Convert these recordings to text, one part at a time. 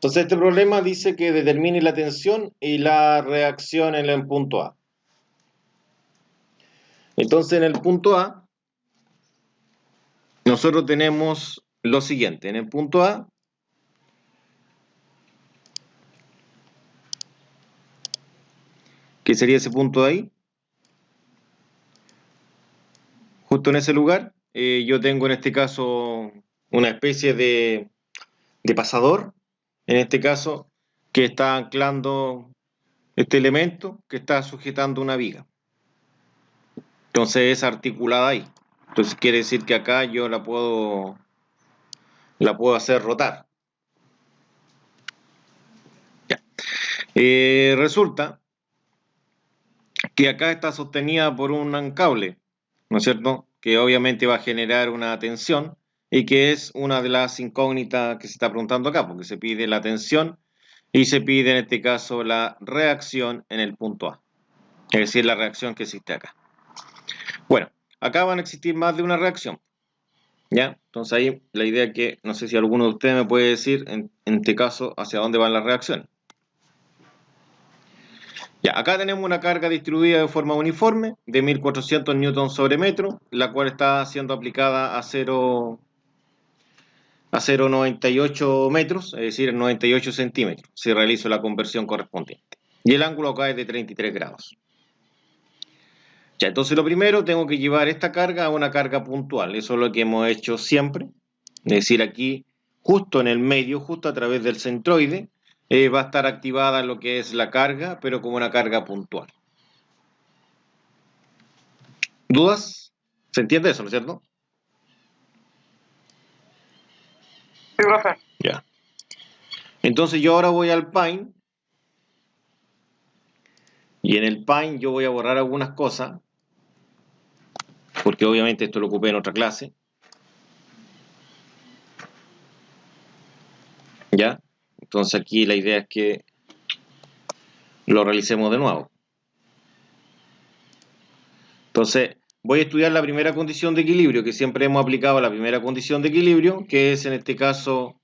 Entonces este problema dice que determine la tensión y la reacción en el punto A. Entonces en el punto A nosotros tenemos lo siguiente. En el punto A ¿qué sería ese punto de ahí? Justo en ese lugar yo tengo en este caso una especie de pasador, en este caso, que está anclando este elemento que está sujetando una viga. Entonces es articulada ahí. Entonces quiere decir que acá yo la puedo hacer rotar. Ya. Resulta que acá está sostenida por un cable, ¿no es cierto? Que obviamente va a generar una tensión y que es una de las incógnitas que se está preguntando acá, porque se pide la tensión y se pide en este caso la reacción en el punto A, es decir, la reacción que existe acá. Bueno, acá van a existir más de una reacción, ¿ya? Entonces ahí la idea es que, no sé si alguno de ustedes me puede decir en este caso hacia dónde van las reacciones. Ya, acá tenemos una carga distribuida de forma uniforme de 1400 newtons sobre metro, la cual está siendo aplicada a 0,98 metros, es decir, 98 centímetros, si realizo la conversión correspondiente. Y el ángulo acá es de 33 grados. Ya, entonces lo primero, tengo que llevar esta carga a una carga puntual, eso es lo que hemos hecho siempre, es decir, aquí, justo en el medio, justo a través del centroide, va a estar activada lo que es la carga, pero como una carga puntual. ¿Dudas? ¿Se entiende eso, no es cierto? Sí, profe. Ya. Entonces yo ahora voy al Paint y en el Paint yo voy a borrar algunas cosas porque obviamente esto lo ocupé en otra clase. ¿Ya? Entonces aquí la idea es que lo realicemos de nuevo. Entonces voy a estudiar la primera condición de equilibrio, que siempre hemos aplicado la primera condición de equilibrio, que es en este caso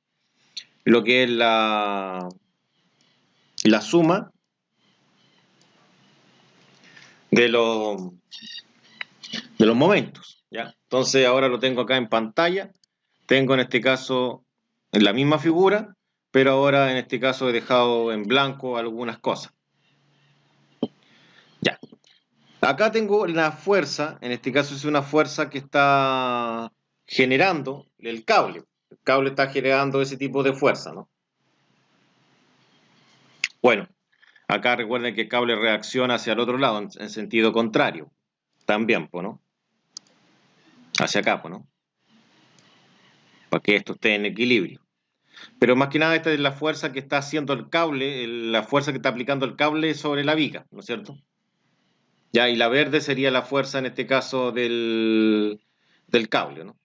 lo que es la suma de los momentos. ¿Ya? Entonces ahora lo tengo acá en pantalla. Tengo en este caso en la misma figura, pero ahora en este caso he dejado en blanco algunas cosas. Ya. Acá tengo la fuerza, en este caso es una fuerza que está generando el cable. El cable está generando ese tipo de fuerza, ¿no? Bueno, acá recuerden que el cable reacciona hacia el otro lado, en sentido contrario. También, pues, ¿no? Hacia acá, pues, ¿no? Para que esto esté en equilibrio. Pero más que nada esta es la fuerza que está haciendo el cable, la fuerza que está aplicando el cable sobre la viga, ¿no es cierto? Ya, y la verde sería la fuerza en este caso del cable, ¿no?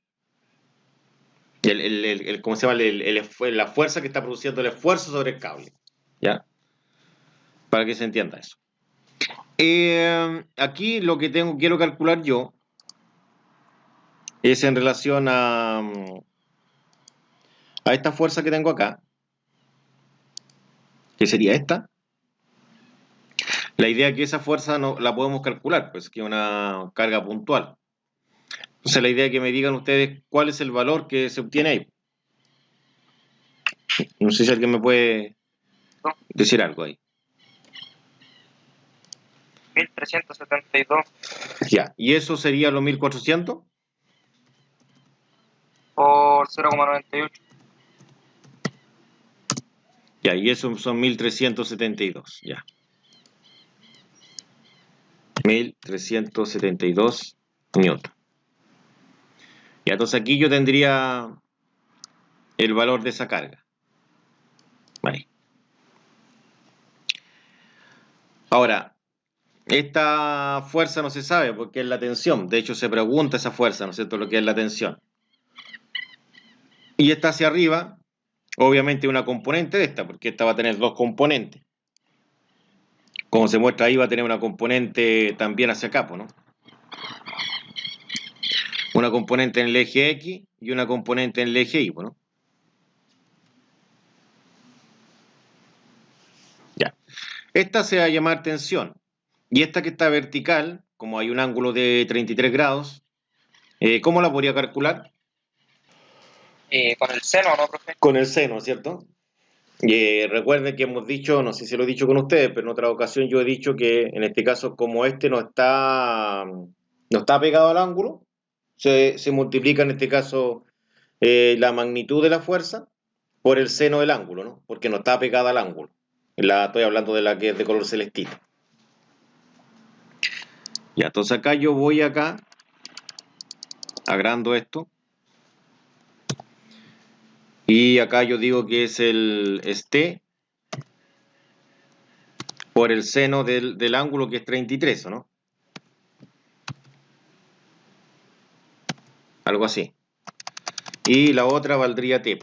¿Cómo se llama? La fuerza que está produciendo el esfuerzo sobre el cable, ¿ya? Para que se entienda eso. Aquí lo que quiero calcular yo es en relación a esta fuerza que tengo acá, que sería esta. La idea es que esa fuerza no la podemos calcular, pues que es una carga puntual. Entonces la idea es que me digan ustedes cuál es el valor que se obtiene ahí. No sé si alguien me puede decir algo ahí. 1372 Ya, ¿y eso sería los 1400? por 0,98. Ya, y eso son 1372, ya. 1372 newton. Ya, entonces aquí yo tendría el valor de esa carga. Ahí. Ahora, esta fuerza no se sabe porque es la tensión. De hecho, se pregunta esa fuerza, ¿no es cierto? Lo que es la tensión. Y esta hacia arriba, obviamente una componente de esta, porque esta va a tener dos componentes. Como se muestra ahí, va a tener una componente también hacia acá, ¿no? Una componente en el eje X y una componente en el eje Y, ¿no? Esta se va a llamar tensión. Y esta que está vertical, como hay un ángulo de 33 grados, ¿cómo la podría calcular? Con el seno, ¿no, profe? Con el seno, ¿cierto? Recuerden que hemos dicho, no sé si lo he dicho con ustedes, pero en otra ocasión yo he dicho que en este caso, como este no está pegado al ángulo, se multiplica en este caso la magnitud de la fuerza por el seno del ángulo, ¿no? Porque no está pegada al ángulo. Estoy hablando de la que es de color celestito. Ya, entonces acá yo voy agrando esto. Y acá yo digo que es el este por el seno del ángulo que es 33, ¿o no? Algo así. Y la otra valdría T.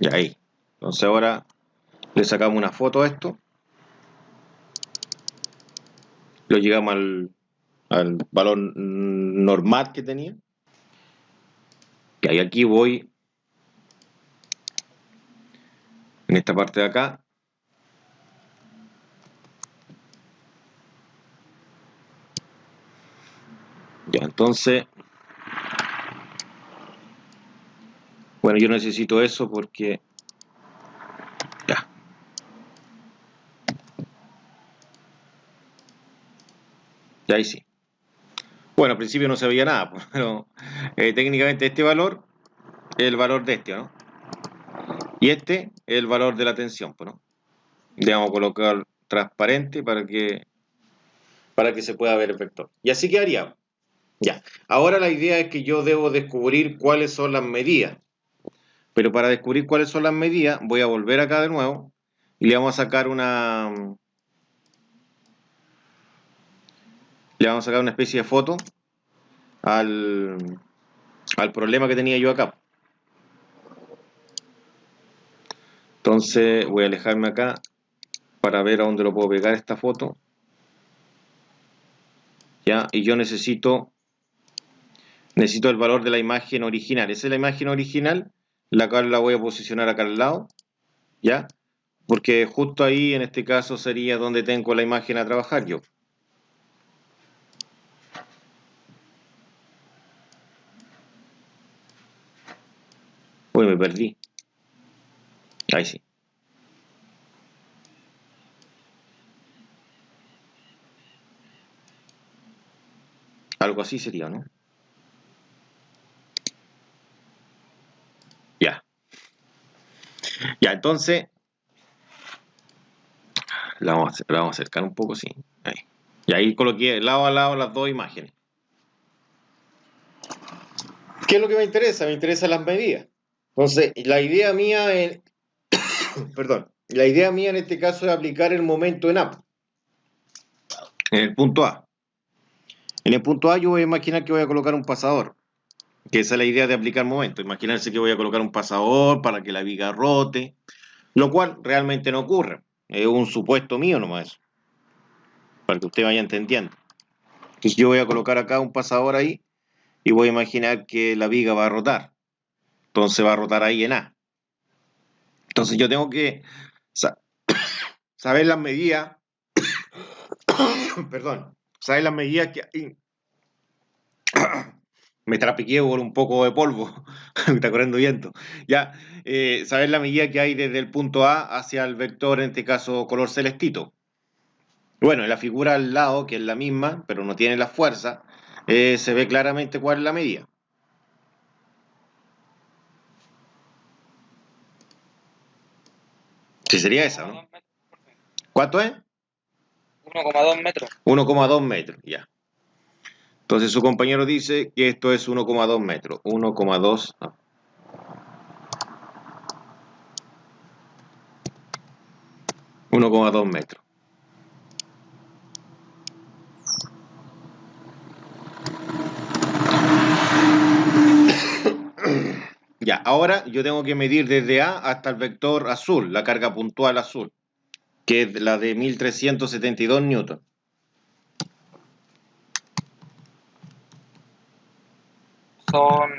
Y ahí. Entonces ahora le sacamos una foto a esto. Lo llegamos al valor normal que tenía. Y ahí aquí voy en esta parte de acá. Ya, entonces, bueno, yo necesito eso porque, ya, ya ahí sí. Bueno, al principio no se veía nada, pero técnicamente este valor es el valor de este, ¿no? Y este es el valor de la tensión, ¿no? Le vamos a colocar transparente para que se pueda ver el vector. Y así quedaría. Ya. Ahora la idea es que yo debo descubrir cuáles son las medidas. Pero para descubrir cuáles son las medidas, voy a volver acá de nuevo y le vamos a sacar una especie de foto al, al problema que tenía yo acá. Entonces voy a alejarme acá para ver a dónde lo puedo pegar esta foto. Ya, y yo necesito el valor de la imagen original. Esa es la imagen original, la cual la voy a posicionar acá al lado, ¿ya? Porque justo ahí, en este caso, sería donde tengo la imagen a trabajar yo. Uy, me perdí. Ahí sí. Algo así sería, ¿no? Ya. Ya, entonces, la vamos a acercar un poco, sí. Ahí. Y ahí coloqué lado a lado las dos imágenes. ¿Qué es lo que me interesa? Me interesan las medidas. Entonces, la idea mía perdón, la idea mía en este caso es aplicar el momento en A, en el punto A. En el punto A yo voy a imaginar que voy a colocar un pasador, que esa es la idea de aplicar momento. Imaginarse que voy a colocar un pasador para que la viga rote, lo cual realmente no ocurre. Es un supuesto mío nomás, para que usted vaya entendiendo. Entonces yo voy a colocar acá un pasador ahí y voy a imaginar que la viga va a rotar. Entonces va a rotar ahí en A. Entonces yo tengo que saber las medidas, perdón, saber las medidas que me trapiqueo por un poco de polvo, me está corriendo viento. Ya, saber la medida que hay desde el punto A hacia el vector, en este caso color celestito. Bueno, en la figura al lado, que es la misma, pero no tiene la fuerza, se ve claramente cuál es la medida. Sí, sería esa, ¿no? ¿Cuánto es? 1,2 metros. 1,2 metros, ya. Entonces su compañero dice que esto es 1,2 metros. 1,2. 1,2 metros. Ya, ahora yo tengo que medir desde A hasta el vector azul, la carga puntual azul, que es la de 1372 newton. Son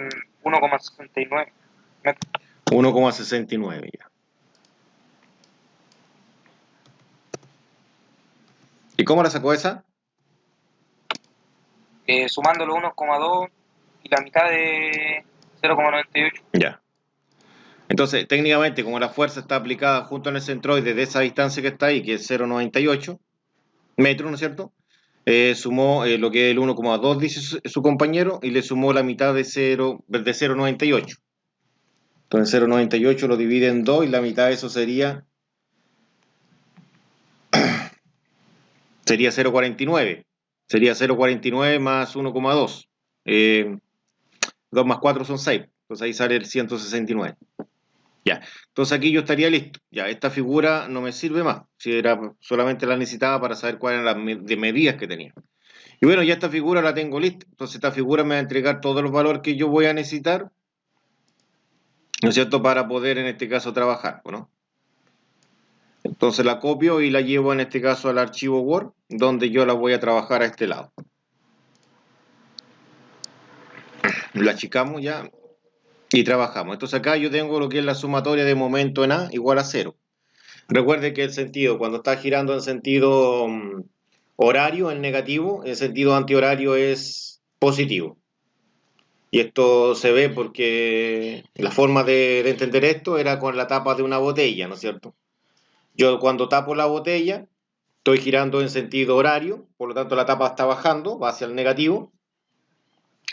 1,69 metros. 1,69 ya. ¿Y cómo la sacó esa? Sumándolo 1,2 y la mitad de 0,98. Ya. Entonces, técnicamente, como la fuerza está aplicada junto en el centroide de esa distancia que está ahí, que es 0,98 metros, ¿no es cierto? Sumó lo que es el 1,2, dice su compañero, y le sumó la mitad de 0,98. Entonces 0,98 lo divide en 2 y la mitad de eso sería 0,49. Sería 0,49 más 1,2. 2 más 4 son 6. Entonces ahí sale el 169. Ya. Entonces aquí yo estaría listo. Ya, esta figura no me sirve más. Si era solamente la necesitaba para saber cuáles eran las medidas que tenía. Y bueno, ya esta figura la tengo lista. Entonces esta figura me va a entregar todos los valores que yo voy a necesitar, ¿no es cierto?, para poder en este caso trabajar, ¿no? Entonces la copio y la llevo en este caso al archivo Word, donde yo la voy a trabajar a este lado. La achicamos ya y trabajamos. Entonces acá yo tengo lo que es la sumatoria de momento en A igual a 0. Recuerde que el sentido, cuando está girando en sentido horario, es negativo, en sentido antihorario es positivo. Y esto se ve porque la forma de entender esto era con la tapa de una botella, ¿no es cierto? Yo cuando tapo la botella, estoy girando en sentido horario, por lo tanto la tapa está bajando, va hacia el negativo,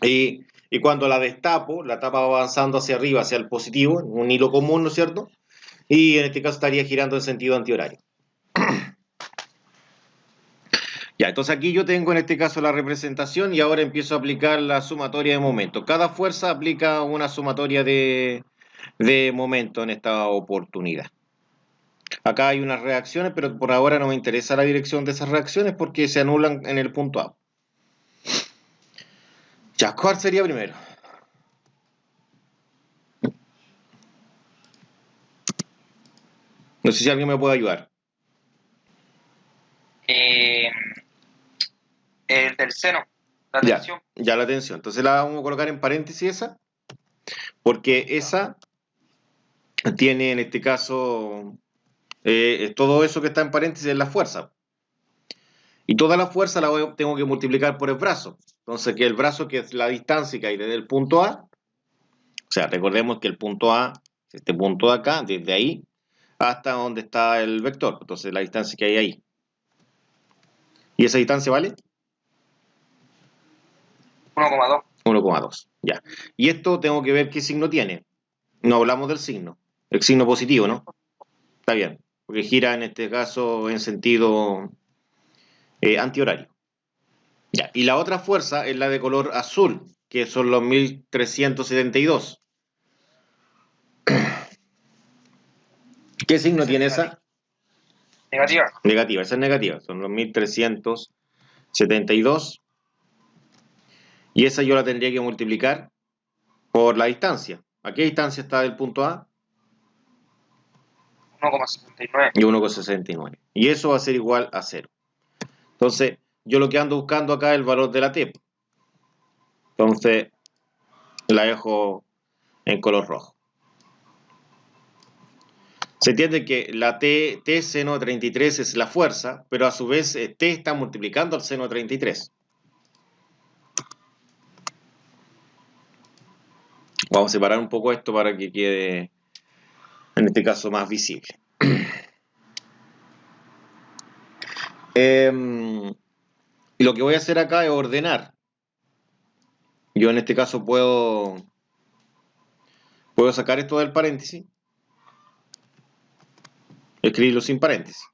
y cuando la destapo, la tapa va avanzando hacia arriba, hacia el positivo, un hilo común, ¿no es cierto? Y en este caso estaría girando en sentido antihorario. Ya, entonces aquí yo tengo en este caso la representación y ahora empiezo a aplicar la sumatoria de momento. Cada fuerza aplica una sumatoria de momento en esta oportunidad. Acá hay unas reacciones, pero por ahora no me interesa la dirección de esas reacciones porque se anulan en el punto A. Ya, ¿cuál sería primero? No sé si alguien me puede ayudar. El del seno, la Ya, tensión. ya la tensión. Entonces la vamos a colocar en paréntesis esa, porque esa tiene en este caso todo eso que está en paréntesis es la fuerza. Y toda la fuerza tengo que multiplicar por el brazo. Entonces, que el brazo, que es la distancia que hay desde el punto A, o sea, recordemos que el punto A, este punto de acá, desde ahí hasta donde está el vector. Entonces, la distancia que hay ahí. ¿Y esa distancia vale? 1,2. 1,2. Ya. Y esto tengo que ver qué signo tiene. No hablamos del signo. El signo positivo, ¿no? Está bien. Porque gira en este caso en sentido antihorario. Ya. Y la otra fuerza es la de color azul, que son los 1372. ¿Qué signo tiene esa? Negativa. Negativa, esa es negativa. Son los 1372. Y esa yo la tendría que multiplicar por la distancia. ¿A qué distancia está del punto A? 1,69. Y 1,69. Y eso va a ser igual a 0. Entonces, yo lo que ando buscando acá es el valor de la T. Entonces, la dejo en color rojo. Se entiende que la T seno de 33 es la fuerza, pero a su vez T está multiplicando al seno de 33. Vamos a separar un poco esto para que quede, en este caso, más visible. Y lo que voy a hacer acá es ordenar. Yo en este caso puedo sacar esto del paréntesis, escribirlo sin paréntesis.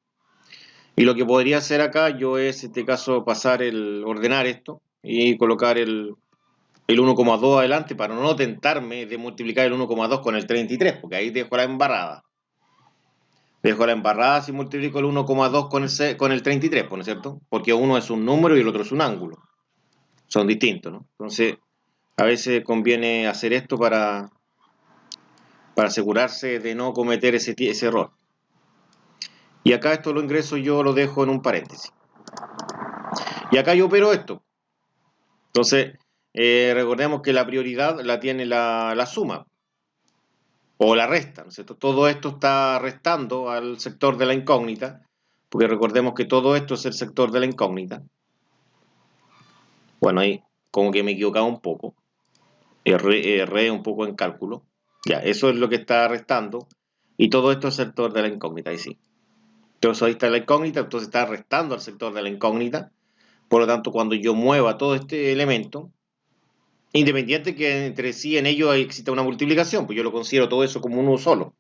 Y lo que podría hacer acá yo es, en este caso, ordenar esto y colocar el 1,2 adelante para no tentarme de multiplicar el 1,2 con el 33, porque ahí dejo la embarrada. Dejo la embarrada si multiplico el 1,2 con el 33, ¿no es cierto? Porque uno es un número y el otro es un ángulo. Son distintos, ¿no? Entonces, a veces conviene hacer esto para asegurarse de no cometer ese error. Y acá esto lo ingreso, yo lo dejo en un paréntesis. Y acá yo opero esto. Entonces, recordemos que la prioridad la tiene la suma. o la resta, ¿no es cierto? Todo esto está restando al sector de la incógnita, porque recordemos que todo esto es el sector de la incógnita. Bueno, ahí como que me he equivocado un poco, erré un poco en cálculo. Ya, eso es lo que está restando, y todo esto es el sector de la incógnita, ahí sí. Entonces ahí está la incógnita, entonces está restando al sector de la incógnita. Por lo tanto, cuando yo mueva todo este elemento, independiente que entre sí en ellos exista una multiplicación, pues yo lo considero todo eso como uno solo.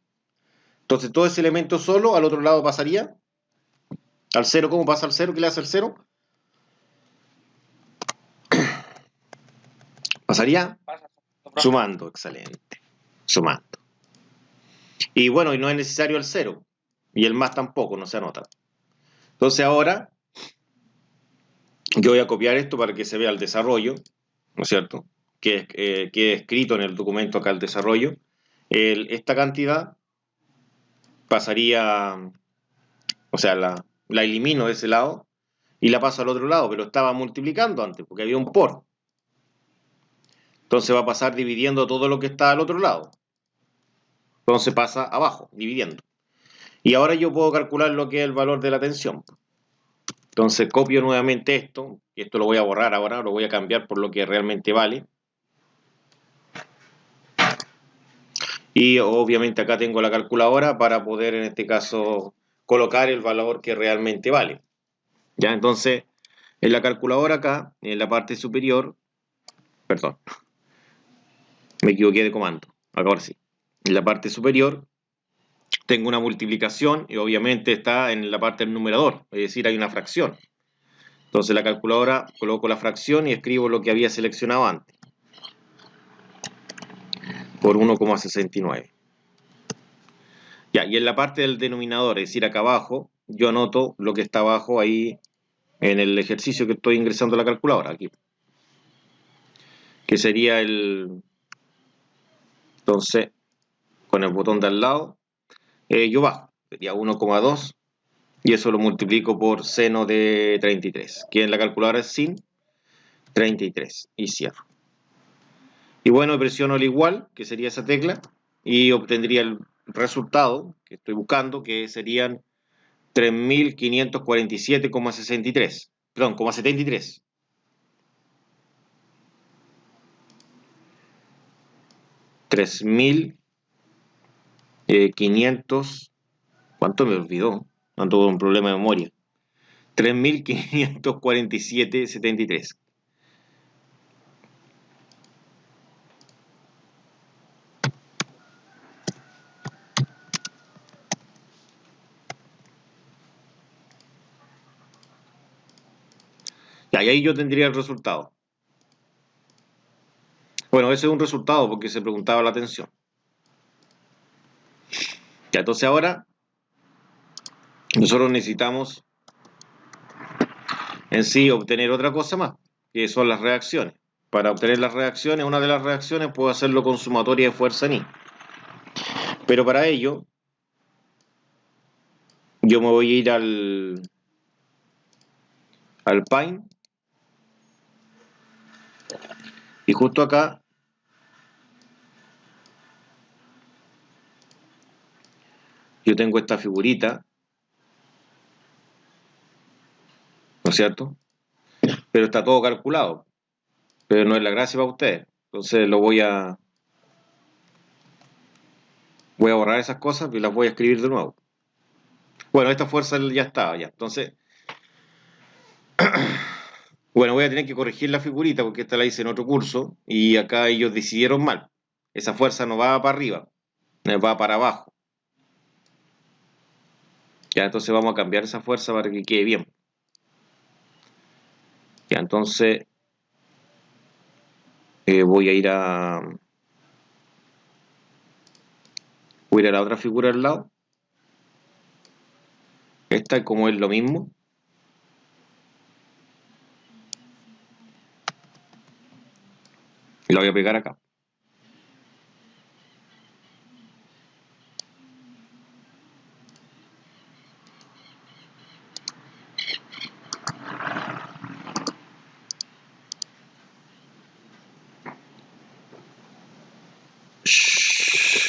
Entonces todo ese elemento solo al otro lado pasaría al cero. ¿Cómo pasa al cero? ¿Qué le hace al cero? Pasaría Pasa, profe. sumando, excelente, sumando. Y bueno, y no es necesario el cero, y el más tampoco, no se anota. Entonces ahora yo voy a copiar esto para que se vea el desarrollo, ¿no es cierto? Que he escrito en el documento acá el desarrollo. Esta cantidad pasaría, o sea, la elimino de ese lado y la paso al otro lado, pero estaba multiplicando antes, porque había un por. Entonces va a pasar dividiendo todo lo que está al otro lado. Entonces pasa abajo, dividiendo. Y ahora yo puedo calcular lo que es el valor de la tensión. Entonces copio nuevamente esto, y esto lo voy a borrar ahora, lo voy a cambiar por lo que realmente vale. Y obviamente acá tengo la calculadora para poder en este caso colocar el valor que realmente vale. Ya, entonces en la calculadora acá, en la parte superior, perdón, me equivoqué de comando, ahora sí. En la parte superior tengo una multiplicación y obviamente está en la parte del numerador, es decir, hay una fracción. Entonces la calculadora coloco la fracción y escribo lo que había seleccionado antes, por 1,69. Ya, y en la parte del denominador, es decir, acá abajo, yo anoto lo que está abajo ahí en el ejercicio que estoy ingresando a la calculadora, aquí. Que sería entonces, con el botón de al lado, yo bajo, sería 1,2 y eso lo multiplico por seno de 33, que en la calculadora es sin 33 y cierro. Y bueno, presiono el igual, que sería esa tecla, y obtendría el resultado que estoy buscando, que serían 3.547,63. Perdón, 73. 3.500. ¿Cuánto me olvidó? Ando con un problema de memoria. 3.547,73. Ya, y ahí yo tendría el resultado. Bueno, ese es un resultado porque se preguntaba la tensión. Ya, entonces ahora nosotros necesitamos en sí obtener otra cosa más, que son las reacciones. Para obtener las reacciones, una de las reacciones puedo hacerlo con sumatoria de fuerza Ni. Pero para ello, yo me voy a ir al Paint y justo acá yo tengo esta figurita, ¿no es cierto? Pero está todo calculado, pero no es la gracia para ustedes. Entonces lo voy a borrar esas cosas y las voy a escribir de nuevo. Bueno, esta fuerza ya estaba ya. Entonces, bueno, voy a tener que corregir la figurita porque esta la hice en otro curso y acá ellos decidieron mal. Esa fuerza no va para arriba, va para abajo. Ya, entonces vamos a cambiar esa fuerza para que quede bien. Ya, entonces voy a ir la otra figura al lado. Esta como es lo mismo. Y la voy a pegar acá.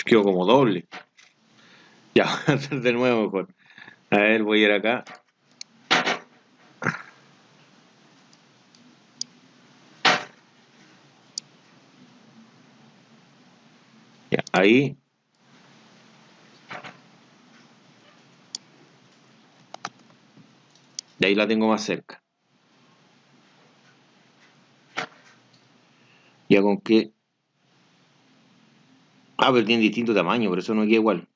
Quedó como doble. Ya, voy a hacer de nuevo mejor. A ver, voy a ir acá. Ya, ahí. De ahí la tengo más cerca. Ya con qué. Ah, pero tiene distinto tamaño, por eso no queda igual.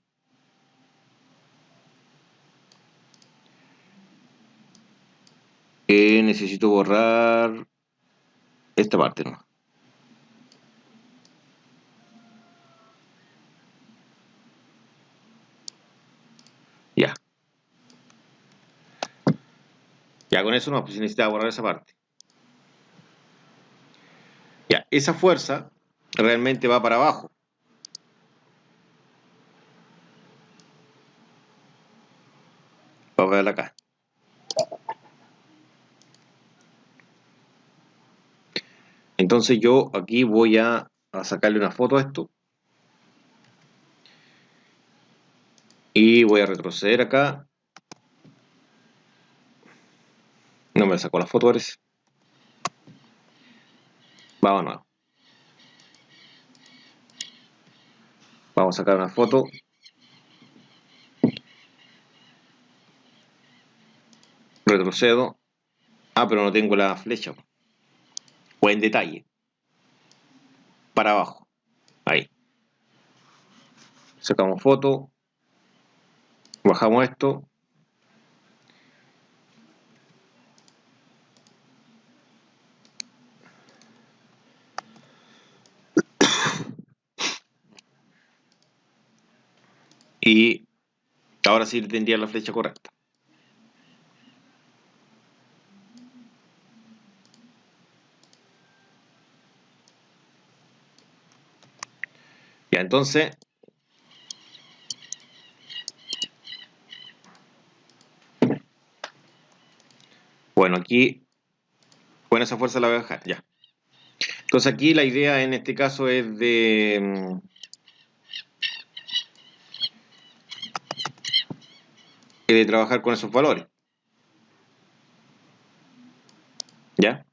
Necesito borrar esta parte, ¿no? Ya. Ya con eso no, pues necesitaba borrar esa parte. Ya, esa fuerza realmente va para abajo. Va a ver acá. Entonces yo aquí voy a sacarle una foto a esto. Y voy a retroceder acá. No me sacó la foto, parece. Vamos a nuevo. Vamos a sacar una foto. Retrocedo. Ah, pero no tengo la flecha. O en detalle. Para abajo. Ahí. Sacamos foto. Bajamos esto. Y ahora sí tendría la flecha correcta. Ya, entonces. Bueno, aquí. Con esa fuerza la voy a dejar. Ya. Entonces aquí la idea en este caso es de trabajar con esos valores. ¿Ya?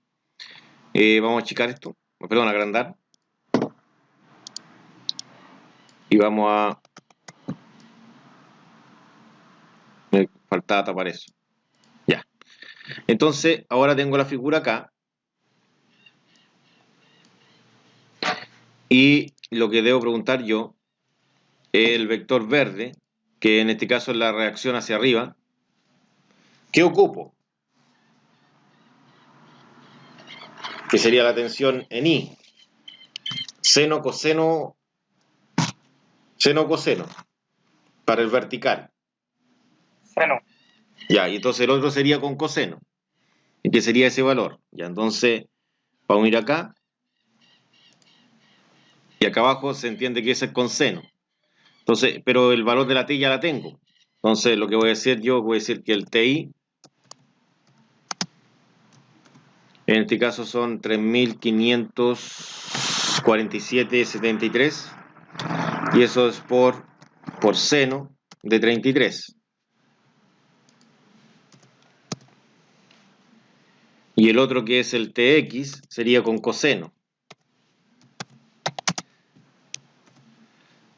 Vamos a achicar esto. Perdón, agrandar. Y vamos a. Me faltaba tapar eso. Ya. Entonces, ahora tengo la figura acá. Y lo que debo preguntar yo es el vector verde, que en este caso es la reacción hacia arriba. ¿Qué ocupo? Que sería la tensión en I. Seno, coseno, seno, coseno. Para el vertical. Seno. Ya, y entonces el otro sería con coseno. ¿Y qué sería ese valor? Ya, entonces, vamos a ir acá. Y acá abajo se entiende que ese es con seno. Entonces, pero el valor de la T ya la tengo. Entonces, lo que voy a hacer yo, voy a decir que el TI, en este caso son 3547,73. Y eso es por seno de 33. Y el otro que es el TX sería con coseno.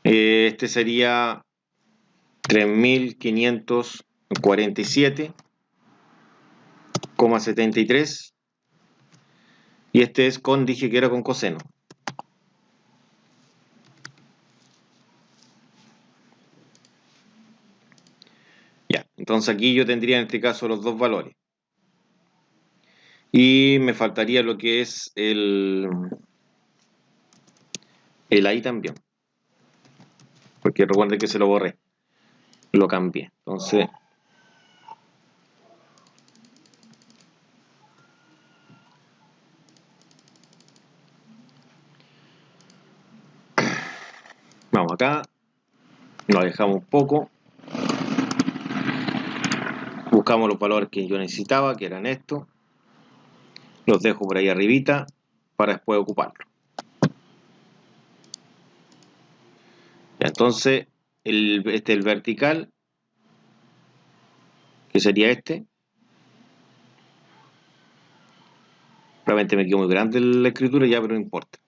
Este sería 3547,73. Y este es con, dije que era con coseno. Ya, entonces aquí yo tendría en este caso los dos valores. Y me faltaría lo que es el ahí también. Porque recuerden que se lo borré. Lo cambié. Entonces, vamos acá. Lo dejamos un poco. Buscamos los valores que yo necesitaba, que eran estos. Los dejo por ahí arribita para después ocuparlo. Entonces, el vertical, que sería este. Realmente me quedó muy grande la escritura ya, pero no importa.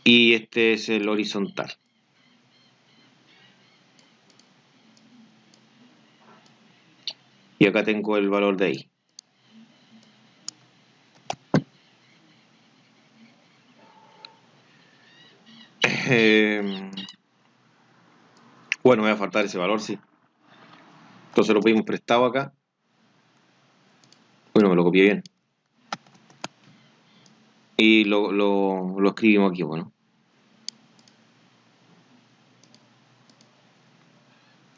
Y este es el horizontal. Y acá tengo el valor de ahí. Bueno, me va a faltar ese valor, sí. Entonces lo pedimos prestado acá. Bueno, me lo copié bien. Y lo escribimos aquí, bueno.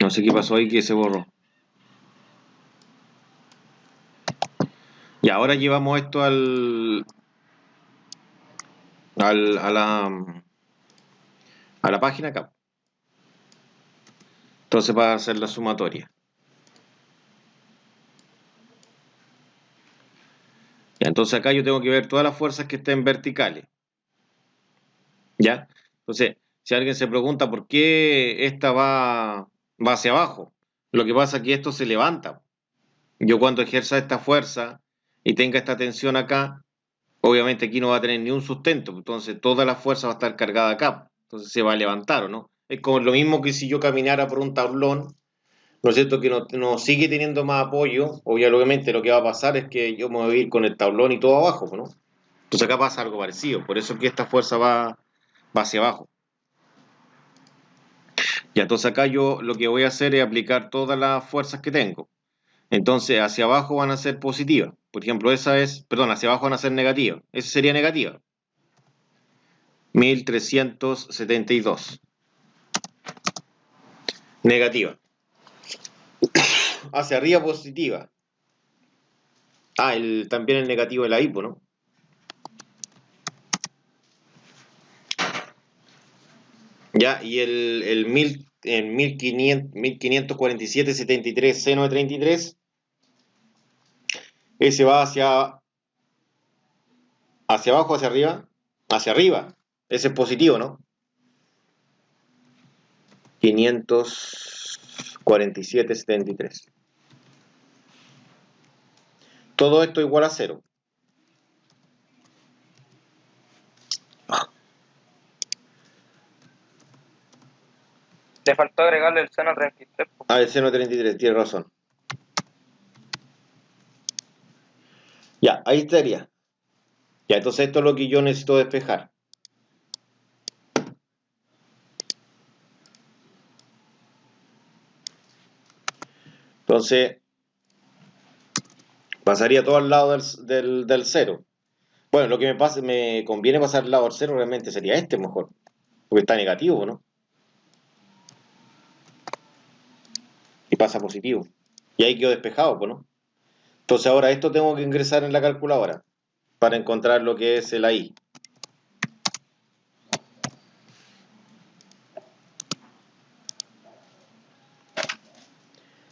No sé qué pasó ahí que se borró. Y ahora llevamos esto a la página acá. Entonces va a hacer la sumatoria. Ya, entonces acá yo tengo que ver todas las fuerzas que estén verticales. ¿Ya? Entonces, si alguien se pregunta por qué esta va hacia abajo, lo que pasa es que esto se levanta. Yo cuando ejerza esta fuerza y tenga esta tensión acá, obviamente aquí no va a tener ni un sustento, entonces toda la fuerza va a estar cargada acá, entonces se va a levantar, ¿o no? Es como lo mismo que si yo caminara por un tablón, ¿no es cierto? Que no sigue teniendo más apoyo, obviamente lo que va a pasar es que yo me voy a ir con el tablón y todo abajo, ¿no? Entonces acá pasa algo parecido, por eso es que esta fuerza va hacia abajo. Y entonces acá yo lo que voy a hacer es aplicar todas las fuerzas que tengo. Entonces hacia abajo van a ser positivas. Por ejemplo, hacia abajo van a ser negativas. Esa sería negativa. 1372. Negativa. Hacia arriba positiva. También el negativo de la hipo, ¿no? Ya, y el 1547,73 seno de 33, ese va hacia abajo, hacia arriba. Ese es positivo, ¿no? 547,73. Todo esto igual a cero. Le faltó agregarle el seno 33. El seno de 33, tiene razón. Ya, ahí estaría. Ya, entonces esto es lo que yo necesito despejar. Entonces, pasaría todo al lado del cero. Bueno, lo que me conviene pasar al lado del cero realmente sería este mejor, porque está negativo, ¿no? Y pasa positivo. Y ahí quedó despejado, ¿no? Entonces ahora esto tengo que ingresar en la calculadora para encontrar lo que es el AI.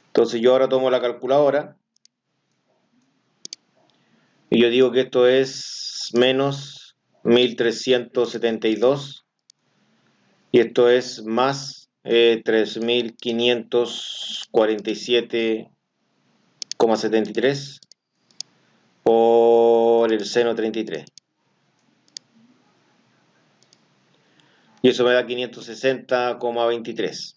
Entonces yo ahora tomo la calculadora y yo digo que esto es menos 1372 y esto es más 3547,73 por el seno 33. Y eso me da 560,23.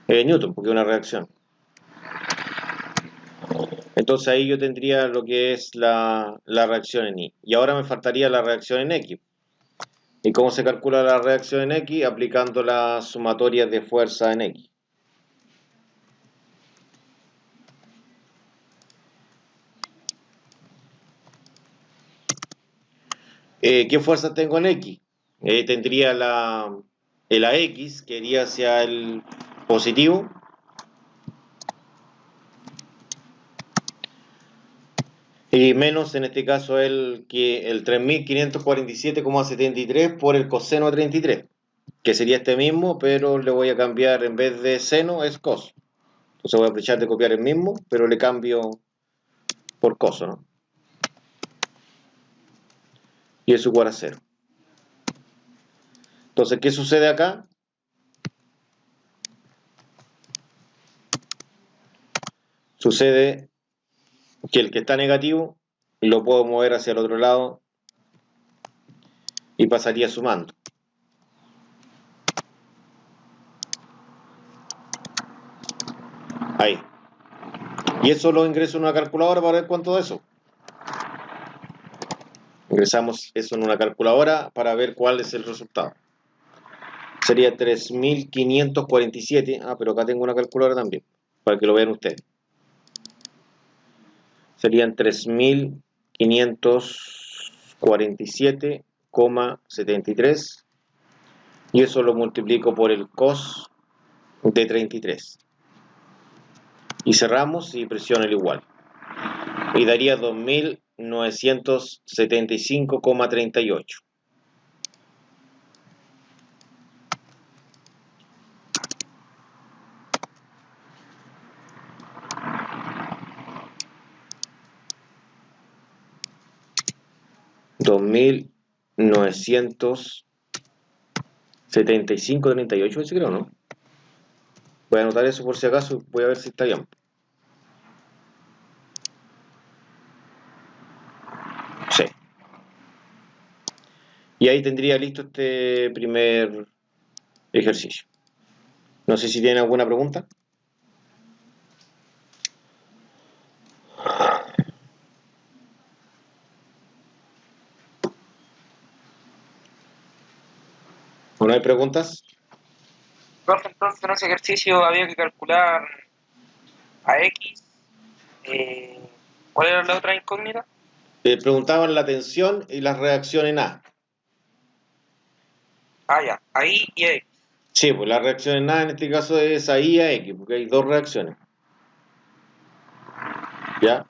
Newton, porque es una reacción. Entonces ahí yo tendría lo que es la reacción en Y. Y ahora me faltaría la reacción en X. ¿Y cómo se calcula la reacción en X? Aplicando las sumatorias de fuerza en X. ¿Qué fuerza tengo en X? Tendría el AX, que iría hacia el positivo. Y menos en este caso el 3547,73 por el coseno de 33, que sería este mismo, pero le voy a cambiar en vez de seno es cos. Entonces voy a aprovechar de copiar el mismo, pero le cambio por coso, ¿no? Y es igual a 0. Entonces, ¿qué sucede acá? Sucede que el que está negativo lo puedo mover hacia el otro lado y pasaría sumando. Ahí. Y eso lo ingreso en una calculadora para ver cuánto de eso. Ingresamos eso en una calculadora para ver cuál es el resultado. Sería 3.547. Ah, pero acá tengo una calculadora también, para que lo vean ustedes. Serían 3.547,73. Y eso lo multiplico por el cos de 33. Y cerramos y presiono el igual. Y daría 2.975,38. $2.975,38, ese creo, ¿no? Voy a anotar eso por si acaso, voy a ver si está bien. Sí. Y ahí tendría listo este primer ejercicio. No sé si tienen alguna pregunta. ¿O no hay preguntas? Profe, entonces en ese ejercicio había que calcular a X. ¿Cuál era la otra incógnita? Preguntaban la tensión y las reacciones en A. Ah, ya, a Y y a X. Sí, pues la reacción en A en este caso es a I y a X, porque hay dos reacciones. ¿Ya?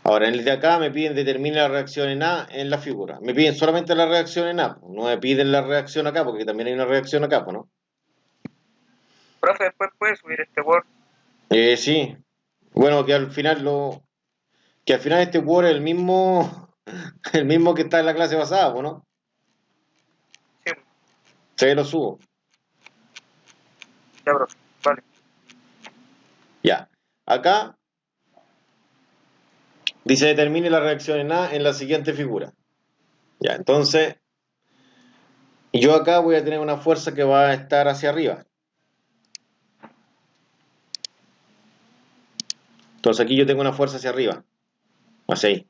Ahora, en el de acá me piden determinar la reacción en A en la figura. Me piden solamente la reacción en A, no me piden la reacción acá, porque también hay una reacción acá, ¿no? Profe, después puede subir este Word. Sí. Bueno, que al final este Word es el mismo que está en la clase pasada, ¿no? Sí, Se lo subo. ya, profe. Vale. Ya. Acá dice determine la reacción en A en la siguiente figura. Ya, entonces, yo acá voy a tener una fuerza que va a estar hacia arriba. Entonces aquí yo tengo una fuerza hacia arriba, hacia ahí.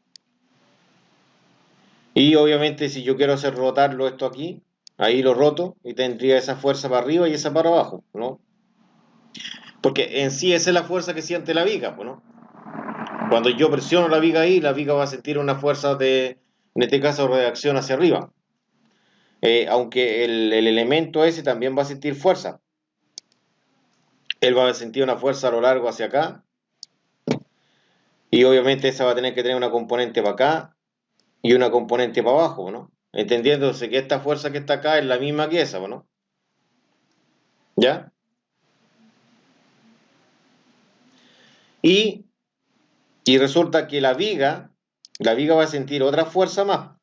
Y obviamente si yo quiero hacer rotarlo esto aquí, ahí lo roto y tendría esa fuerza para arriba y esa para abajo, ¿no? Porque en sí esa es la fuerza que siente la viga, ¿no? Cuando yo presiono la viga ahí, la viga va a sentir una fuerza de, en este caso, reacción hacia arriba. Aunque el elemento ese también va a sentir fuerza. Él va a sentir una fuerza a lo largo hacia acá. Y obviamente esa va a tener que tener una componente para acá y una componente para abajo, ¿no? Entendiéndose que esta fuerza que está acá es la misma que esa, ¿no? ¿Ya? Y, y resulta que la viga va a sentir otra fuerza más.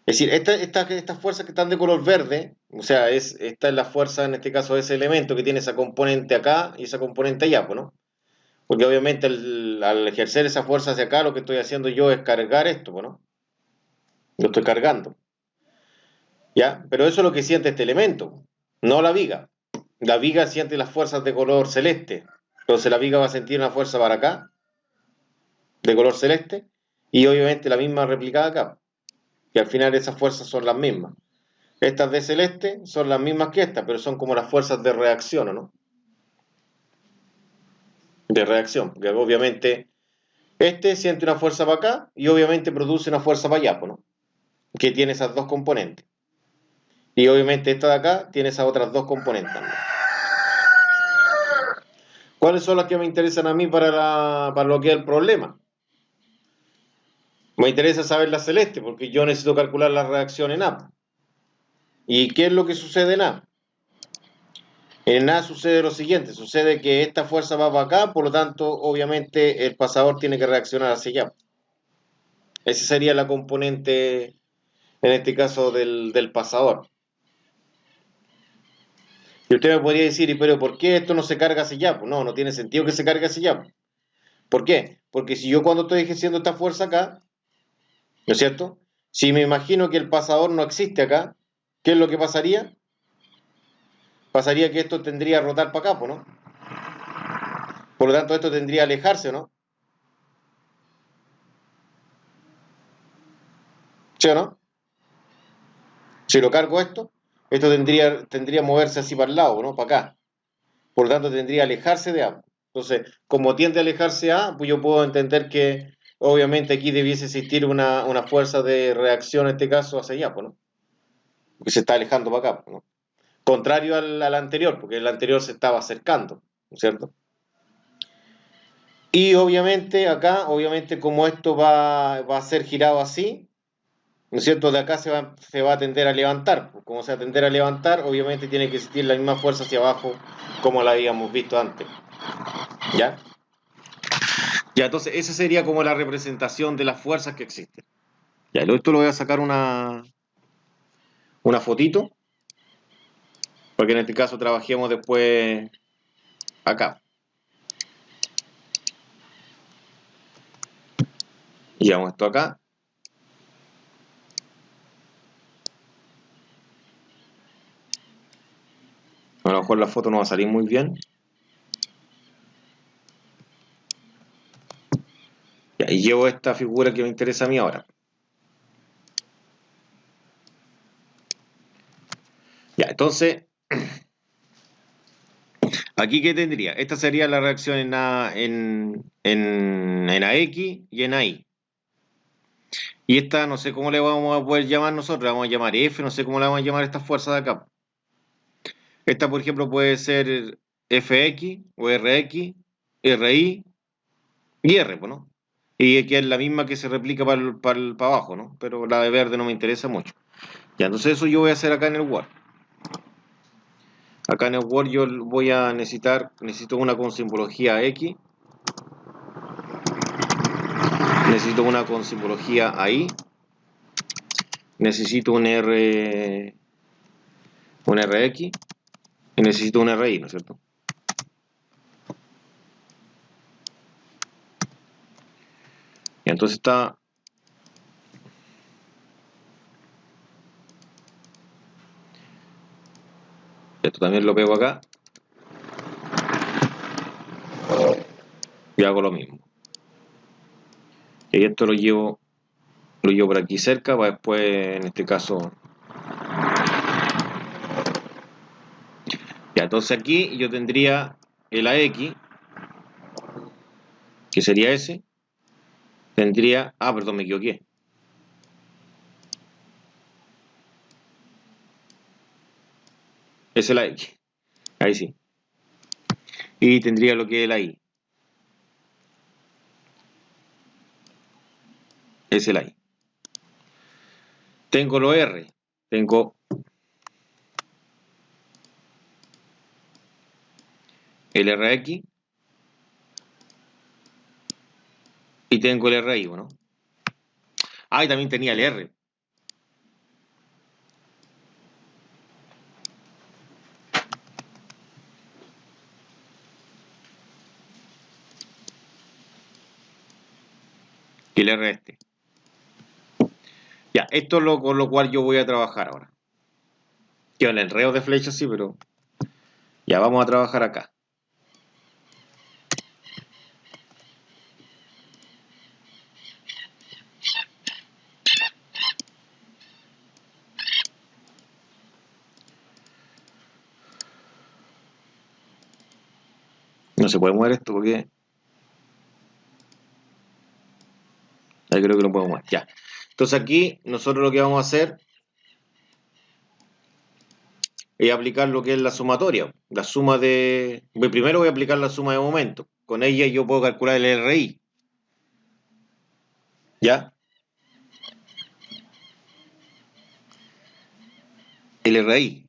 Es decir, estas fuerzas que están de color verde, o sea, esta es la fuerza, en este caso, de ese elemento que tiene esa componente acá y esa componente allá, ¿no? Porque obviamente al ejercer esa fuerza hacia acá, lo que estoy haciendo yo es cargar esto, ¿no? Lo estoy cargando. ¿Ya? Pero eso es lo que siente este elemento, no la viga. La viga siente las fuerzas de color celeste. Entonces la viga va a sentir una fuerza para acá, de color celeste, y obviamente la misma replicada acá. Y al final esas fuerzas son las mismas. Estas de celeste son las mismas que estas, pero son como las fuerzas de reacción, ¿no? De reacción, porque obviamente este siente una fuerza para acá y obviamente produce una fuerza para allá, ¿no? Que tiene esas dos componentes. Y obviamente esta de acá tiene esas otras dos componentes también. ¿Cuáles son las que me interesan a mí para lo que es el problema? Me interesa saber la celeste, porque yo necesito calcular la reacción en A. ¿Y qué es lo que sucede en A? En A sucede lo siguiente, sucede que esta fuerza va para acá, por lo tanto, obviamente, el pasador tiene que reaccionar hacia allá. Esa sería la componente, en este caso, del pasador. Y usted me podría decir, pero ¿por qué esto no se carga hacia allá? Pues no, no tiene sentido que se cargue hacia allá. ¿Por qué? Porque si yo cuando estoy ejerciendo esta fuerza acá, ¿no es cierto? Si me imagino que el pasador no existe acá, ¿qué es lo que pasaría? Pasaría que esto tendría que rotar para acá, pues, ¿no? Por lo tanto, esto tendría que alejarse, ¿no? ¿Sí o no? Si lo cargo esto tendría que moverse así para el lado, ¿no? Para acá. Por lo tanto, tendría que alejarse de A. Entonces, como tiende a alejarse A, pues yo puedo entender que obviamente aquí debiese existir una fuerza de reacción, en este caso, hacia allá, pues, ¿no? Porque se está alejando para acá, pues, ¿no? Contrario al anterior, porque el anterior se estaba acercando, ¿no es cierto? Y obviamente acá, obviamente como esto va a ser girado así, ¿no es cierto? De acá se va a tender a levantar. Pues, como se va a tender a levantar, obviamente tiene que existir la misma fuerza hacia abajo como la habíamos visto antes. ¿Ya? Ya, entonces esa sería como la representación de las fuerzas que existen. Ya, esto lo voy a sacar una fotito, porque en este caso trabajemos después acá. Y llevamos esto acá. A lo mejor la foto no va a salir muy bien. Ya, y llevo esta figura que me interesa a mí ahora. Ya, entonces, aquí ¿qué tendría? Esta sería la reacción en AX y en AI. Y esta no sé cómo le vamos a poder llamar nosotros, la vamos a llamar F, no sé cómo le vamos a llamar a esta fuerza de acá. Esta, por ejemplo, puede ser Fx o Rx, Ri y R, pues, ¿no? Y que es la misma que se replica para abajo, ¿no? Pero la de verde no me interesa mucho. Ya, entonces eso yo voy a hacer acá en el Word. Acá en el Word yo voy a necesito una con simbología X, necesito una con simbología AI, necesito un RX y necesito un RI, ¿no es cierto? Y entonces esto también lo pego acá y hago lo mismo. Y esto lo llevo por aquí cerca para después, en este caso. Ya, entonces aquí yo tendría el AX, que sería ese, tendría, perdón, me equivoqué. Es el AX, ahí sí. Y tendría lo que es el AI, es el AI. Tengo los R, tengo el RX y tengo el RI, ¿no? Y también tenía el R. Y el R este. Ya, esto es con lo cual yo voy a trabajar ahora. Quedo en el enredo de flechas, sí, pero ya vamos a trabajar acá. No se puede mover esto porque ahí creo que lo podemos mover. Ya. Entonces aquí nosotros lo que vamos a hacer es aplicar lo que es la sumatoria. La suma de. Primero voy a aplicar la suma de momento. Con ella yo puedo calcular el RI. ¿Ya? El RI.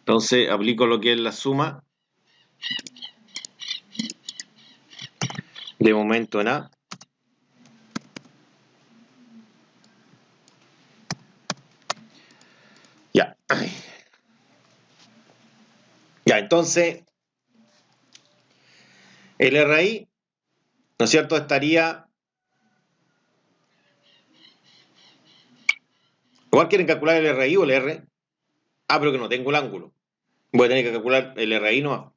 Entonces aplico lo que es la suma de momento en A. Ya. Ya, entonces el RI, ¿no es cierto?, estaría... Igual quieren calcular el RI o el R. Ah, pero que no tengo el ángulo. Voy a tener que calcular el RI no.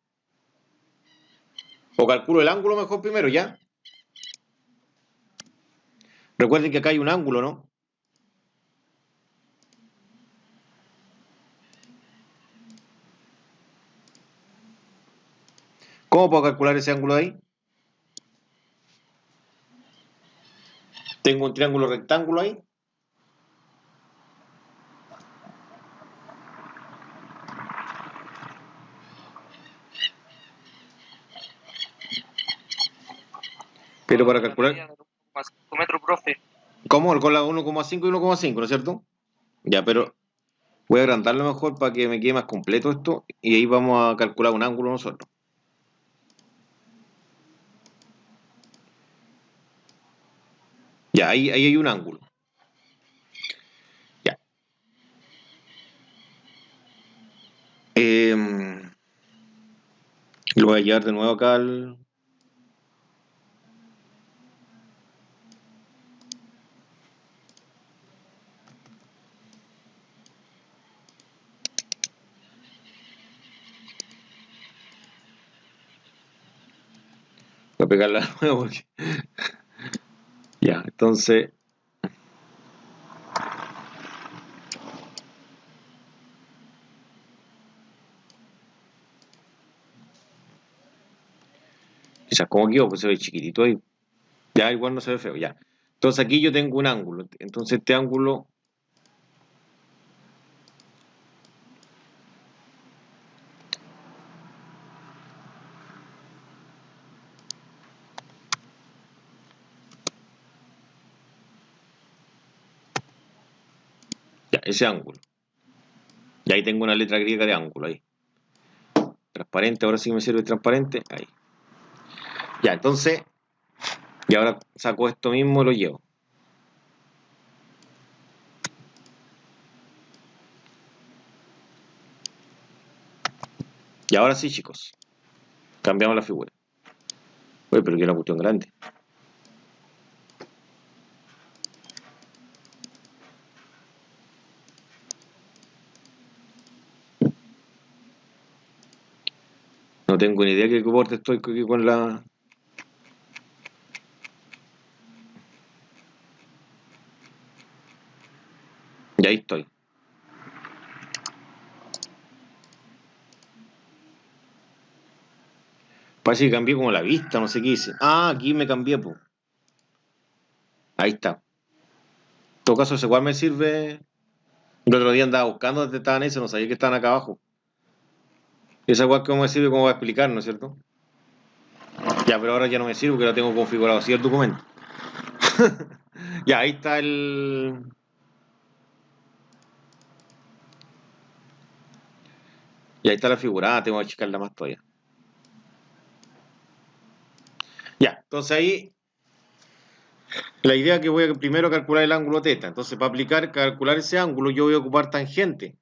O calculo el ángulo mejor primero, ¿ya? Recuerden que acá hay un ángulo, ¿no? ¿Cómo puedo calcular ese ángulo de ahí? Tengo un triángulo rectángulo ahí. Pero para calcular... Metro, profe. ¿Cómo? Con la 1,5 y 1,5, ¿no es cierto? Ya, pero voy a agrandarlo mejor para que me quede más completo esto. Y ahí vamos a calcular un ángulo nosotros. Ya, ahí hay un ángulo. Ya. Lo voy a llevar de nuevo acá al... Voy a pegarla de nuevo porque... Ya, entonces... Quizás como quedó, pues se ve chiquitito ahí. Ya, igual no se ve feo, ya. Entonces aquí yo tengo un ángulo. Entonces este ángulo... Ya, ese ángulo. Y ahí tengo una letra griega de ángulo ahí. Transparente, ahora sí me sirve transparente. Ahí. Ya, entonces... Y ahora saco esto mismo y lo llevo. Y ahora sí, chicos. Cambiamos la figura. Uy, pero que es una cuestión grande. No tengo ni idea qué borde estoy con la... Y ahí estoy. Parece que cambié como la vista, no sé qué hice. Ah, aquí me cambié, pues. Ahí está. En todo caso, ese igual me sirve. El otro día andaba buscando dónde estaban esos, no sabía que estaban acá abajo. Y esa igual que me sirve como va a explicar, ¿no es cierto? Ya, pero ahora ya no me sirve porque lo tengo configurado así el documento. Ya, ahí está el... Y ahí está la figura. Ah, tengo que achicarla más todavía. Ya, entonces ahí la idea es que voy a primero calcular el ángulo θ. Entonces, para calcular ese ángulo, yo voy a ocupar tangente.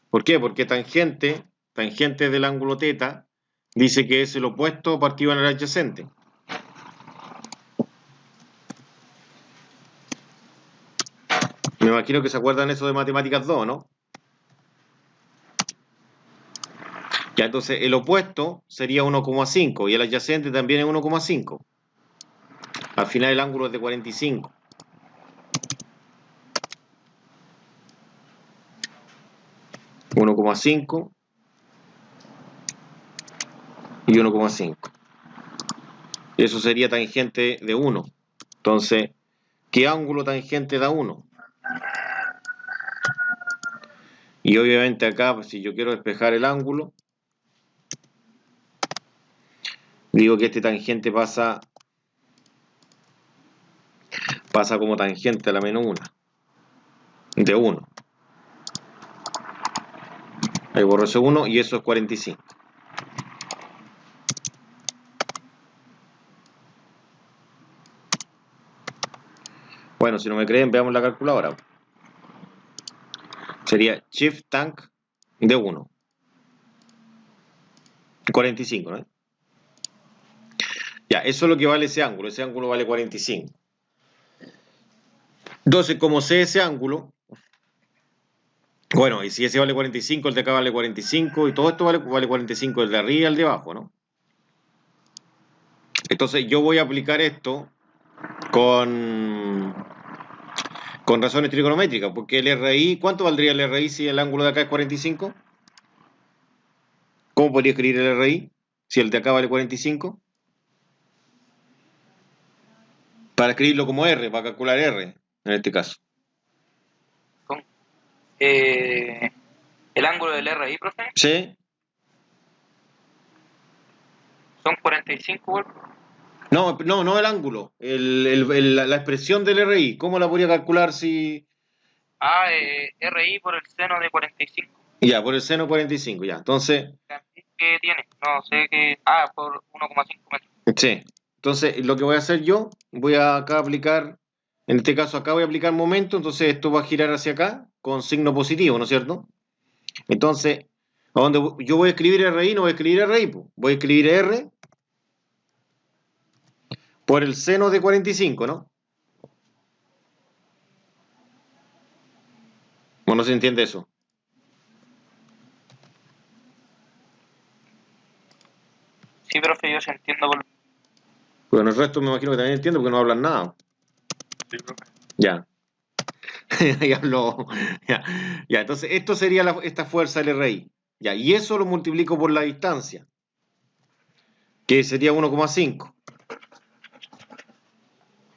¿Por qué? Porque tangente del ángulo θ, dice que es el opuesto partido en el adyacente. Me imagino que se acuerdan eso de Matemáticas 2, ¿no? Ya, entonces el opuesto sería 1,5 y el adyacente también es 1,5. Al final el ángulo es de 45. Y 1,5 y 1,5. Y eso sería tangente de 1. Entonces, ¿qué ángulo tangente da 1? Y obviamente acá, pues, si yo quiero despejar el ángulo, digo que este tangente pasa como tangente a la menos 1, de 1. Ahí borro ese 1 y eso es 45. Bueno, si no me creen, veamos la calculadora. Sería shift tank de 1. 45, ¿no? Ya, eso es lo que vale ese ángulo. Ese ángulo vale 45. Entonces, como sé ese ángulo, bueno, y si ese vale 45, el de acá vale 45, y todo esto vale 45, el de arriba y el de abajo, ¿no? Entonces, yo voy a aplicar esto con, con razones trigonométricas, porque el RI, ¿cuánto valdría el RI si el ángulo de acá es 45? ¿Cómo podría escribir el RI si el de acá vale 45? Para escribirlo como R, para calcular R, en este caso. Con, el ángulo del RI, profe, ¿Sí? son 45 igual. No el ángulo, la expresión del RI, ¿cómo la podría calcular si... Ah, RI por el seno de 45. Ya, por el seno 45, ya. Entonces, ¿Qué tiene? No sé qué. Ah, por 1,5 metros. sí. Entonces, lo que voy a hacer yo, voy a acá aplicar, en este caso acá voy a aplicar momento, entonces esto va a girar hacia acá con signo positivo, ¿no es cierto? Entonces, a donde yo voy a escribir RI, no voy a escribir RI, pues. Voy a escribir R por el seno de 45, ¿no? ¿O no se entiende eso? Sí, profe, yo se entiendo por. Bueno, el resto me imagino que también entiendo porque no hablan nada. Sí, profe. Ya. Ya habló. Ya. Ya, entonces esto sería esta fuerza del RI. Ya, y eso lo multiplico por la distancia, que sería 1,5.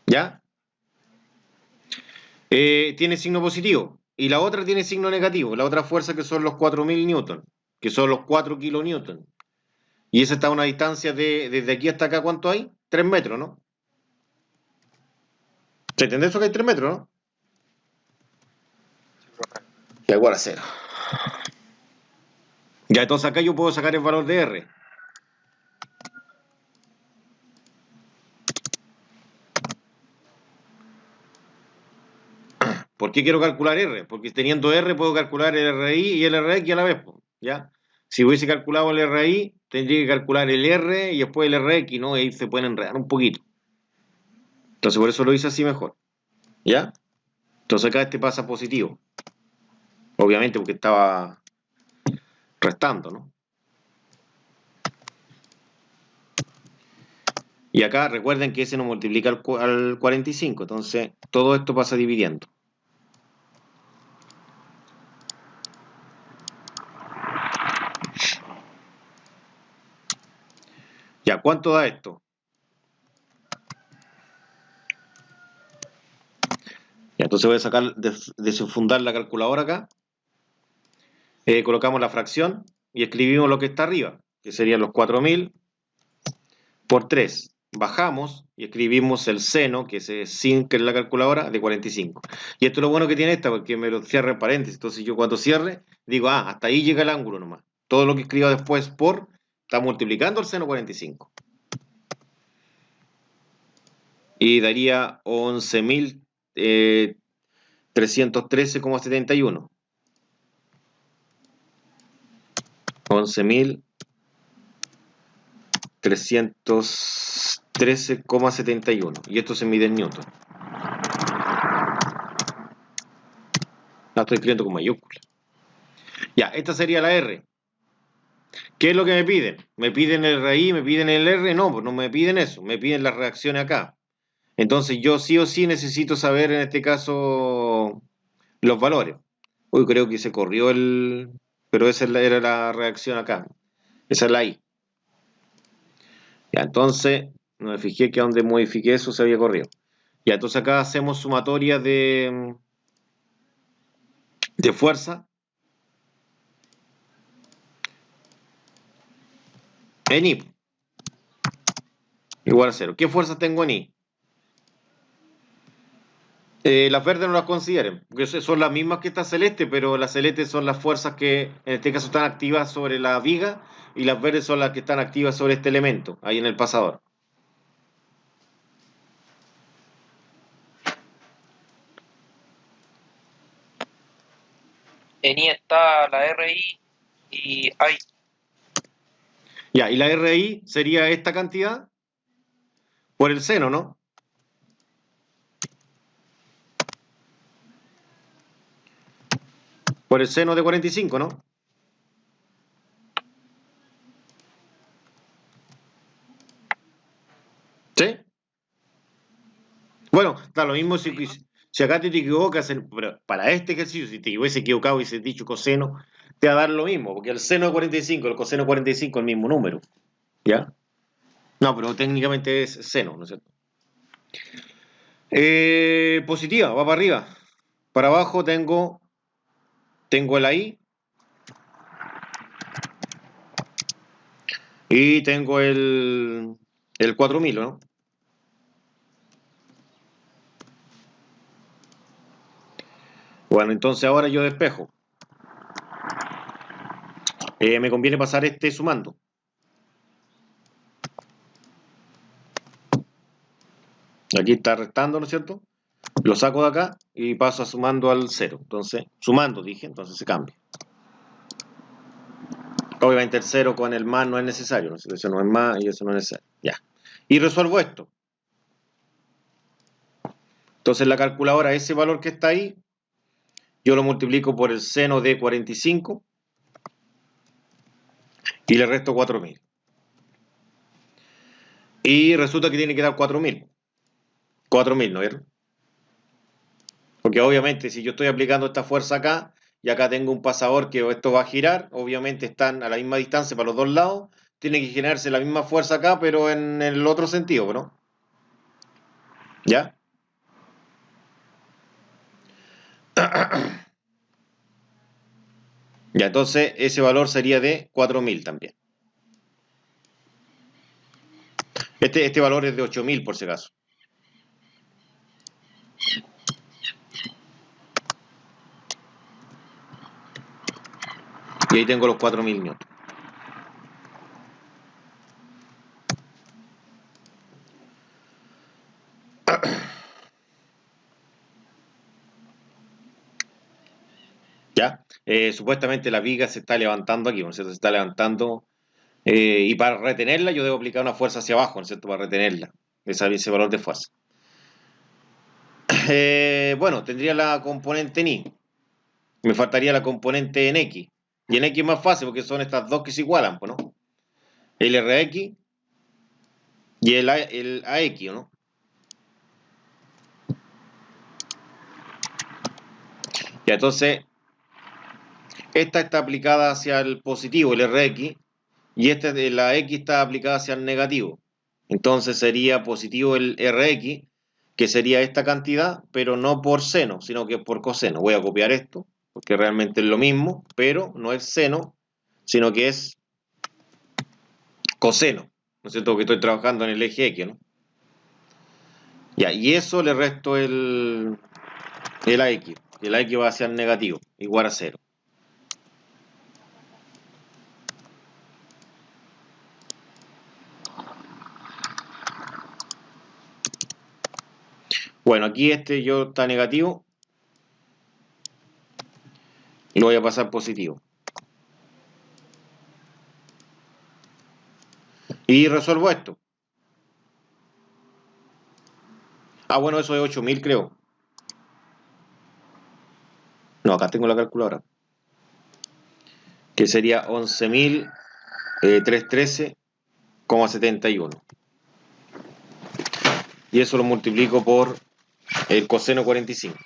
¿Ya? Tiene signo positivo. Y la otra tiene signo negativo. La otra fuerza que son los 4000 newton, que son los 4 kilonewton. Y esa está a una distancia de, desde aquí hasta acá, ¿cuánto hay? 3 metros, ¿no? ¿Se entiende eso que hay 3 metros, no? Sí, profe. Ya igual a 0. Ya, entonces acá yo puedo sacar el valor de R. ¿Por qué quiero calcular R? Porque teniendo R puedo calcular el RI y el RX a la vez, ¿ya? Si hubiese calculado el RI, tendría que calcular el R y después el RX, ¿no? Y ahí se pueden enredar un poquito. Entonces por eso lo hice así mejor, ¿ya? Entonces acá este pasa positivo. Obviamente porque estaba restando, ¿no? Y acá recuerden que ese no multiplica al 45, entonces todo esto pasa dividiendo. Ya, ¿cuánto da esto? Ya, entonces voy a sacar, desenfundar la calculadora acá. Colocamos la fracción y escribimos lo que está arriba, que serían los 4000 por 3. Bajamos y escribimos el seno, que es sin que es la calculadora, de 45. Y esto es lo bueno que tiene esta, porque me lo cierra en paréntesis. Entonces yo cuando cierre, digo, hasta ahí llega el ángulo nomás. Todo lo que escriba después por, está multiplicando el seno 45. Y daría 11.313,71. 11.313,71. Y esto se mide en newton. La estoy escribiendo con mayúscula. Ya, esta sería la R. ¿Qué es lo que me piden? ¿Me piden el RI? ¿Me piden el R? No, pues no me piden eso. Me piden las reacciones acá. Entonces yo sí o sí necesito saber en este caso los valores. Uy, creo que se corrió el... Pero esa era la reacción acá. Esa es la I. Ya, entonces, no me fijé que donde modifiqué eso se había corrido. Ya, entonces acá hacemos sumatoria de fuerza en I igual a 0. ¿Qué fuerza tengo en I? Las verdes no las consideren, porque son las mismas que esta celeste, pero las celestes son las fuerzas que en este caso están activas sobre la viga y las verdes son las que están activas sobre este elemento, ahí en el pasador. En I está la RI y I. Ya, y la RI sería esta cantidad por el seno, ¿no? Por el seno de 45, ¿no? ¿Sí? Bueno, da lo mismo si acá te equivocas, pero para este ejercicio, si te hubiese equivocado y hubiese dicho coseno, te va a dar lo mismo, porque el seno de 45, el coseno de 45 es el mismo número, ¿ya? No, pero técnicamente es seno, ¿no es cierto? Positiva, va para arriba. Para abajo tengo el I y tengo el 4000, ¿no? Bueno, entonces ahora yo despejo. Me conviene pasar este sumando. Aquí está restando, ¿no es cierto? Lo saco de acá y paso sumando al 0. Entonces, sumando dije, entonces se cambia. Obviamente el 0 con el más no es necesario, ¿no? Eso no es más y eso no es necesario. Ya. Y resuelvo esto. Entonces la calculadora, ese valor que está ahí, yo lo multiplico por el seno de 45 y le resto 4000. Y resulta que tiene que dar 4000. 4000, ¿no es cierto? Porque obviamente si yo estoy aplicando esta fuerza acá y acá tengo un pasador que esto va a girar, obviamente están a la misma distancia para los dos lados, tiene que generarse la misma fuerza acá, pero en el otro sentido, ¿no? ¿Ya? Ya, entonces ese valor sería de 4000 también. Este valor es de 8000 por si acaso. Y ahí tengo los 4000 newtons. ¿Ya? Supuestamente la viga se está levantando aquí, ¿no es cierto? Se está levantando. Y para retenerla yo debo aplicar una fuerza hacia abajo, ¿no es cierto? Para retenerla. Ese valor de fuerza. Bueno, tendría la componente en Y. Me faltaría la componente en X. Y en X es más fácil porque son estas dos que se igualan, pues, ¿no? El RX y el AX, ¿no? Ya, entonces, esta está aplicada hacia el positivo, el RX, y la X está aplicada hacia el negativo. Entonces sería positivo el Rx, que sería esta cantidad, pero no por seno, sino que por coseno. Voy a copiar esto, porque realmente es lo mismo, pero no es seno, sino que es coseno. ¿No es cierto? Porque estoy trabajando en el eje X, ¿no? Ya, y eso le resto el AX. El AX va a ser negativo, igual a cero. Bueno, aquí yo está negativo, y lo voy a pasar positivo. Y resuelvo esto. Ah, bueno, eso es 8000, creo. No, acá tengo la calculadora. Que sería 11.313,71. Y eso lo multiplico por el coseno 45.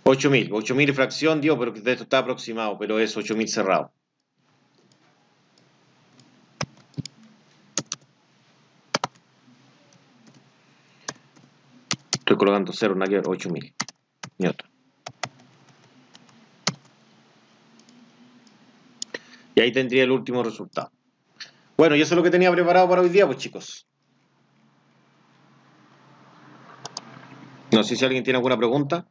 8000 fracción, dio, pero esto está aproximado, pero es 8000 cerrado. Estoy colocando 0, nada que ver, 8000 newton. Y ahí tendría el último resultado. Bueno, y eso es lo que tenía preparado para hoy día, pues chicos. No sé si alguien tiene alguna pregunta.